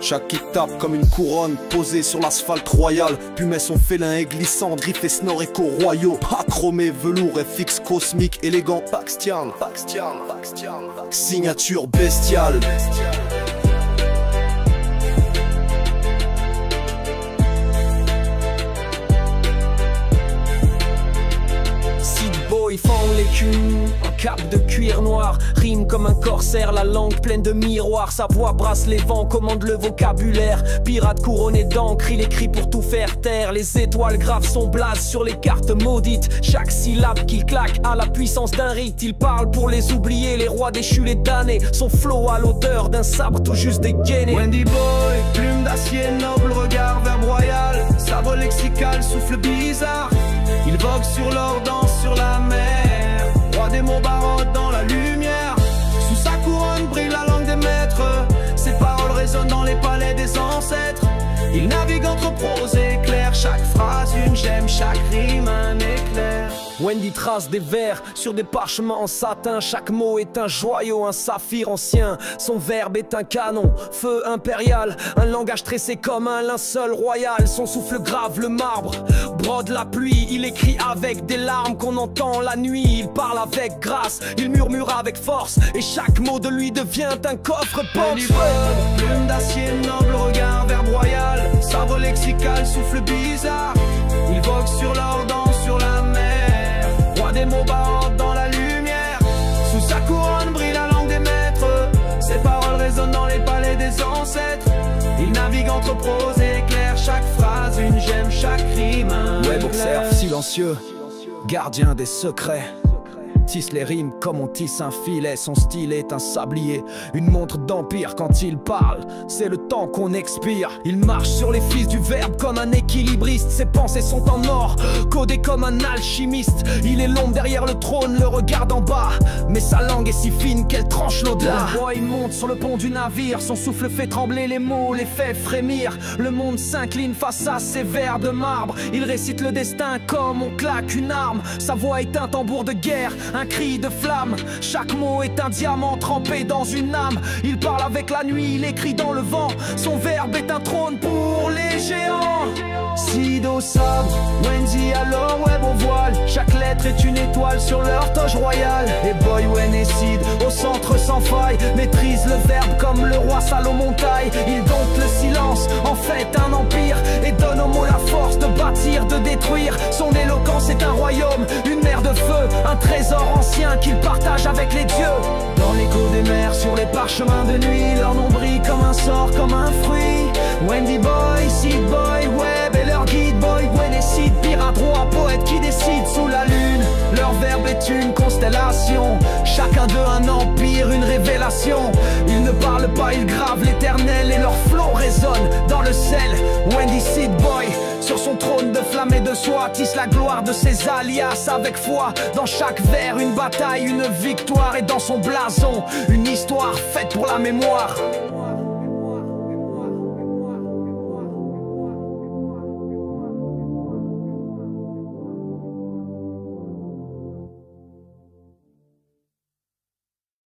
Chaque kick tape comme une couronne posée sur l'asphalte royal. Puis met son félin est glissant, drift et snore écho royaux. Achromé, velours, FX cosmique, élégant. Paxtian, signature bestiale. Boy fend l'écu, en cape de cuir noir. Rime comme un corsaire, la langue pleine de miroirs. Sa voix brasse les vents, commande le vocabulaire. Pirate couronné d'encre, il écrit pour tout faire taire. Les étoiles gravent son blaze sur les cartes maudites. Chaque syllabe qu'il claque a la puissance d'un rite. Il parle pour les oubliés, les rois déchus, les damnés. Son flow a l'odeur d'un sabre tout juste dégainé. Wendy Boy, plume d'acier, noble regard, verbe royal. Sabre lexical, souffle bizarre. Il vogue sur l'or, danse sur la mer. Roi des mots barodes dans la lumière. Sous sa couronne brille la langue des maîtres. Ses paroles résonnent dans les palais des ancêtres. Il navigue entre prose et éclair. Chaque phrase une gemme, chaque rime un éclair. Wendy trace des vers sur des parchemins en satin. Chaque mot est un joyau, un saphir ancien. Son verbe est un canon, feu impérial. Un langage tressé comme un linceul royal. Son souffle grave le marbre, brode la pluie. Il écrit avec des larmes qu'on entend la nuit. Il parle avec grâce, il murmure avec force. Et chaque mot de lui devient un coffre-poche. Plume d'acier, noble regard, verbe royal. Sabre lexical, souffle bizarre. Il vogue sur l'or, danse sur la mer. Roi des mots barodes dans la lumière. Sous sa couronne brille la langue des maîtres. Ses paroles résonnent dans les palais des ancêtres. Il navigue entre prose et éclair. Chaque phrase une gemme, chaque rime un Web éclair. observe silencieux, gardien des secrets. Tisse les rimes comme on tisse un filet. Son style est un sablier, une montre d'empire. Quand il parle, c'est le temps qu'on expire. Il marche sur les fils du verbe comme un équilibriste. Ses pensées sont en or, codées comme un alchimiste. Il est l'ombre derrière le trône, le regard d'en bas. Mais sa langue est si fine qu'elle tranche l'au-delà. Le boy monte sur le pont du navire. Son souffle fait trembler les mots, les fait frémir. Le monde s'incline face à ses vers de marbre. Il récite le destin comme on claque une arme. Sa voix est un tambour de guerre, un cri de flamme. Chaque mot est un diamant trempé dans une âme. Il parle avec la nuit, il écrit dans le vent. Son verbe est un trône pour les géants. Sid au sabre, Wendy alors Web au voile. Chaque lettre est une étoile sur leur toge royale. Et Boy, Wen et Sid au centre sans faille maîtrise le verbe comme le roi Salomon taille. Il dompte le silence, en fait un empire. Et donne aux mots la force de bâtir, de détruire. Son éloquence est un royaume, une mer de feu. Un trésor ancien qu'il partage avec les dieux. Dans l'écho des mers, sur les parchemins de nuit. Leur nom brille comme un sort, comme un fruit. Wendy Boy, Sid Boy, Web et leur guide. Boy, Wen et Sid, pirate, roi, poète qui décide sous la lune. Leur verbe est une constellation. Chacun d'eux un empire, une révélation. Ils ne parlent pas, ils gravent l'éternel. Et leur flot résonne dans le sel. Wendy, Sid Boy, sur son trône de flamme et de soie, tisse la gloire de ses alias avec foi. Dans chaque vers une bataille, une victoire. Et dans son blason, une histoire faite pour la mémoire.